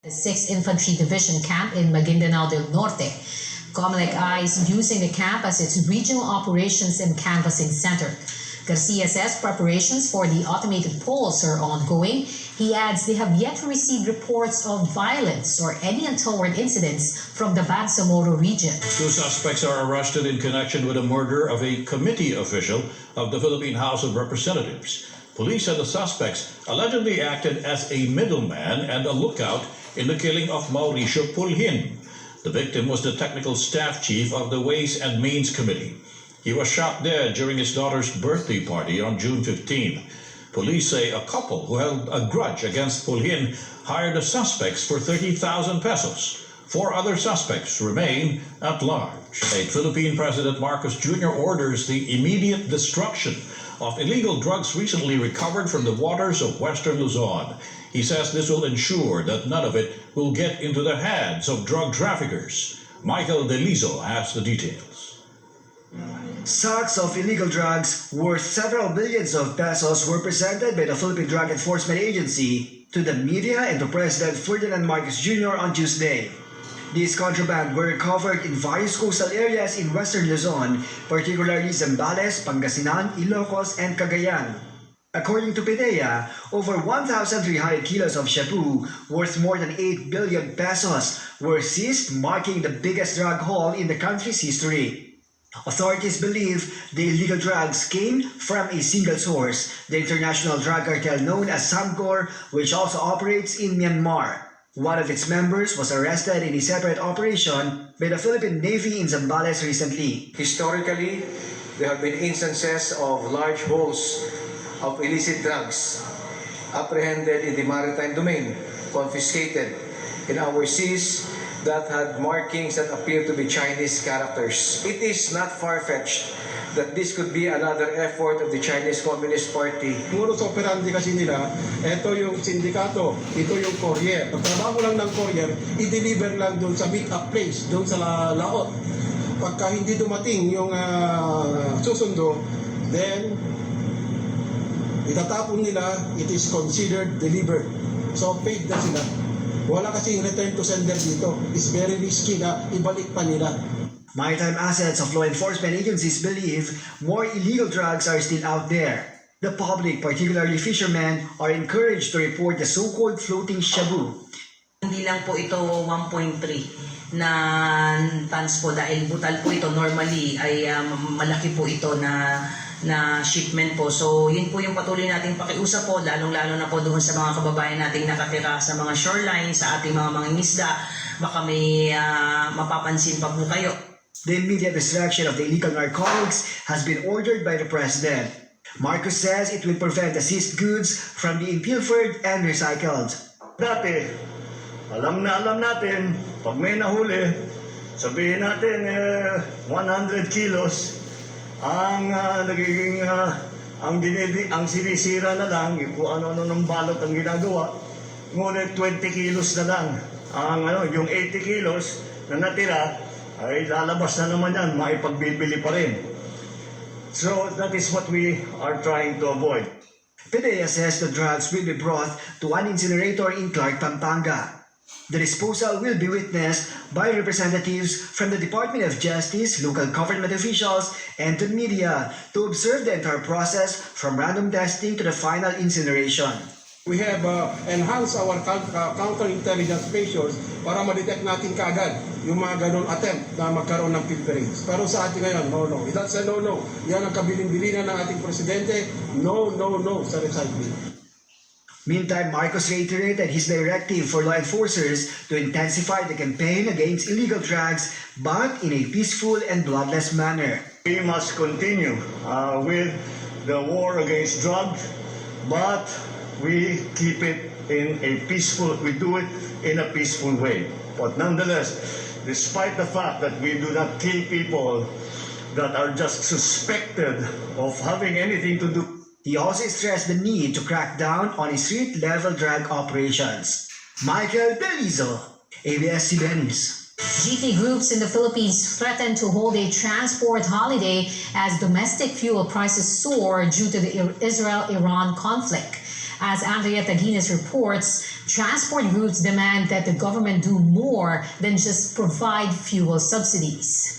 The 6th Infantry Division camp in Maguindanao del Norte. COMELEC is using the camp as its regional operations and canvassing center. Garcia says preparations for the automated polls are ongoing. He adds they have yet to receive reports of violence or any untoward incidents from the Bangsamoro region. 2 suspects are arrested in connection with the murder of a committee official of the Philippine House of Representatives. Police said the suspects allegedly acted as a middleman and a lookout in the killing of Mauricio Pulhin. The victim was the technical staff chief of the Ways and Means Committee. He was shot dead during his daughter's birthday party on June 15. Police say a couple who held a grudge against Pulhin hired the suspects for 30,000 pesos. 4 other suspects remain at large. Philippine President Marcos Jr. orders the immediate destruction of illegal drugs recently recovered from the waters of Western Luzon. He says this will ensure that none of it will get into the hands of drug traffickers. Michael Delizo has the details. Sacks of illegal drugs worth several billions of pesos were presented by the Philippine Drug Enforcement Agency to the media and to President Ferdinand Marcos Jr. on Tuesday. These contraband were recovered in various coastal areas in Western Luzon, particularly Zambales, Pangasinan, Ilocos, and Cagayan. According to PDEA, over 1,300 kilos of shabu worth more than 8 billion pesos were seized, marking the biggest drug haul in the country's history. Authorities believe the illegal drugs came from a single source, the international drug cartel known as Samcor, which also operates in Myanmar. One of its members was arrested in a separate operation by the Philippine Navy in Zambales recently. Historically, there have been instances of large hauls of illicit drugs apprehended in the maritime domain, confiscated in our seas that had markings that appear to be Chinese characters. It is not far-fetched that this could be another effort of the Chinese Communist Party. Modus operandi kasi nila, ito yung sindikato, ito yung courier. Ang trabaho lang ng courier, i-deliver lang doon sa meet-up place, doon sa laot. Pagka hindi dumating yung susundo, then itatapon nila, it is considered delivered. So paid na sila. Wala kasing return to sender dito. It's very risky na ibalik pa nila. Maritime assets of law enforcement agencies believe more illegal drugs are still out there. The public, particularly fishermen, are encouraged to report the so-called floating shabu. Hindi lang po ito 1.3 na tons po dahil butal po ito normally ay malaki po ito na shipment po. So yun po yung patuloy nating pakiusap po, lalong-lalo na po doon sa mga kababayan nating nakatira sa mga shoreline, sa ating mga mangingisda. Baka may mapapansin pa po kayo. The immediate destruction of the illegal narcotics has been ordered by the President. Marcos says it will prevent the seized goods from being pilfered and recycled. Dati, alam natin, pag may nahuli, sabihin natin 100 kilos, ang nagiging ang sinisira na lang, kung ano ng balot ang ginagawa, ngunit 20 kilos na lang. Yung 80 kilos na natira, ay lalabas na naman yan, maipagbibili pa rin. So that is what we are trying to avoid. PDEA says the drugs will be brought to an incinerator in Clark, Pampanga. The disposal will be witnessed by representatives from the Department of Justice, local government officials, and the media to observe the entire process from random testing to the final incineration. We have enhanced our counterintelligence measures para ma-detect natin kaagad yung mga ganun attempt na magkaroon ng pilferings. Pero sa atin ngayon, no. That's a no. Yan ang kabilin-bilinan ng ating presidente. No sa recycling. Meantime, Marcos reiterated his directive for law enforcers to intensify the campaign against illegal drugs, but in a peaceful and bloodless manner. We must continue with the war against drugs, but we keep it we do it in a peaceful way. But nonetheless, despite the fact that we do not kill people that are just suspected of having anything to do. He also stressed the need to crack down on street-level drug operations. Michael Delizo, ABS-CBN News. GT groups in the Philippines threaten to hold a transport holiday as domestic fuel prices soar due to the Israel-Iran conflict. As Andrea Taguines reports, Transport groups demand that the government do more than just provide fuel subsidies.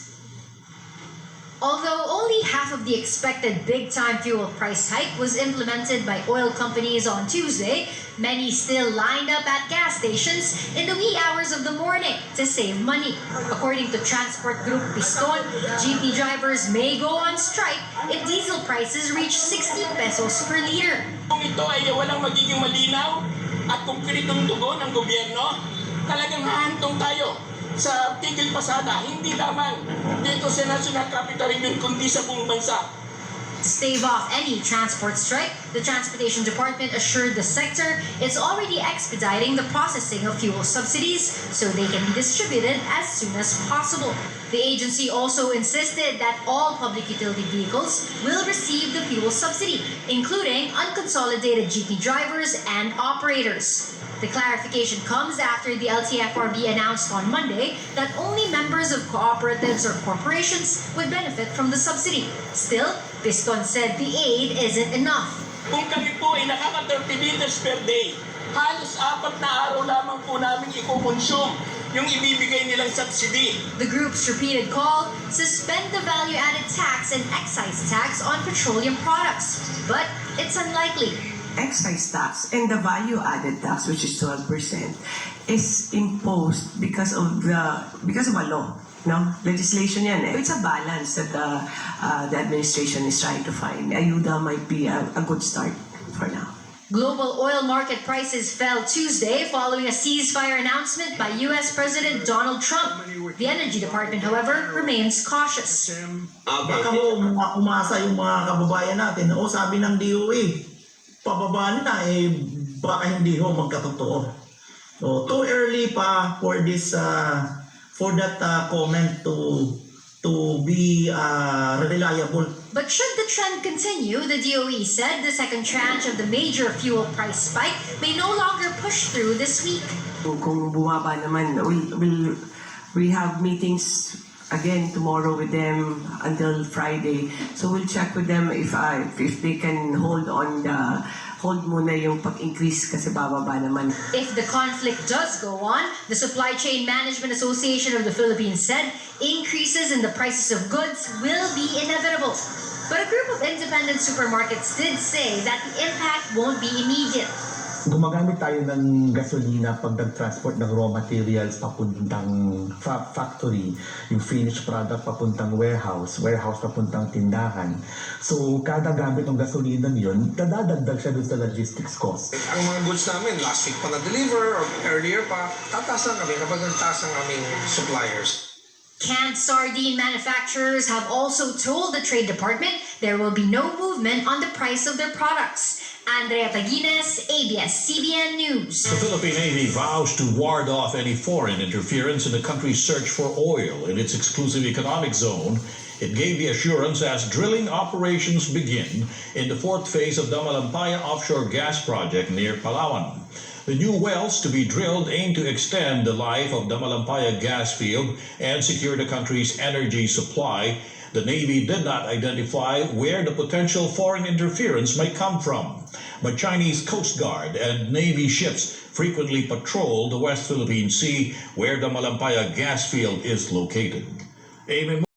Although only half of the expected big-time fuel price hike was implemented by oil companies on Tuesday, many still lined up at gas stations in the wee hours of the morning to save money. According to transport group Piston, jeepney drivers may go on strike if diesel prices reach 60 pesos per liter. Kung ito ay walang magiging malinaw at konkretong tugon ng gobyerno, talagang hahantong tayo sa tigil pasada, hindi lamang dito sa National Capital Region, kundi sa buong bansa. To stave off any transport strike, the Transportation Department assured the sector it's already expediting the processing of fuel subsidies so they can be distributed as soon as possible. The agency also insisted that all public utility vehicles will receive the fuel subsidy, including unconsolidated jeepney drivers and operators. The clarification comes after the LTFRB announced on Monday that only members of cooperatives or corporations would benefit from the subsidy. Still, Piston said the aid isn't enough. Kung kami po ay nakaka-30 liters per day, halos 4 na araw lamang po namin i-consume yung ibibigay nilang subsidy. The group's repeated call, suspend the value-added tax and excise tax on petroleum products. But it's unlikely. Excise tax and the value-added tax, which is 12%, is imposed because of a law. No, legislation yan. It's a balance that the administration is trying to find. Ayuda might be a good start for now. Global oil market prices fell Tuesday following a ceasefire announcement by U.S. President Donald Trump. The Energy Department, however, remains cautious. Baka mo umasa yung mga kababayan natin, o sabi ng DOE, pababa na baka hindi ho magkatotoo. So, too early pa for this for that comment to be reliable. But should the trend continue, the DOE said the second tranche of the major fuel price spike may no longer push through this week. Kung bumaba naman, we have meetings again tomorrow with them until Friday. So we'll check with them if they can hold muna yung pag-increase kasi bababa naman. If the conflict does go on, the Supply Chain Management Association of the Philippines said increases in the prices of goods will be inevitable. But a group of independent supermarkets did say that the impact won't be immediate. Gumagamit tayo ng gasolina pag nag-transport ng raw materials papuntang factory, yung finished product papuntang warehouse papuntang tindahan. So, kada gamit ng gasolina yun, dadagdag siya dun sa logistics cost. Ang mga goods namin, last week pa na-deliver or earlier pa, tataas lang kami kapag nagtaas ang aming suppliers. Canned sardine manufacturers have also told the Trade Department there will be no movement on the price of their products. Andrea Taguines, ABS-CBN News. The Philippine Navy vows to ward off any foreign interference in the country's search for oil in its exclusive economic zone. It gave the assurance as drilling operations begin in the fourth phase of the Damalumpaya offshore gas project near Palawan. The new wells to be drilled aim to extend the life of Damalumpaya gas field and secure the country's energy supply. The Navy did not identify where the potential foreign interference may come from, but Chinese Coast Guard and Navy ships frequently patrol the West Philippine Sea where the Damalumpaya gas field is located.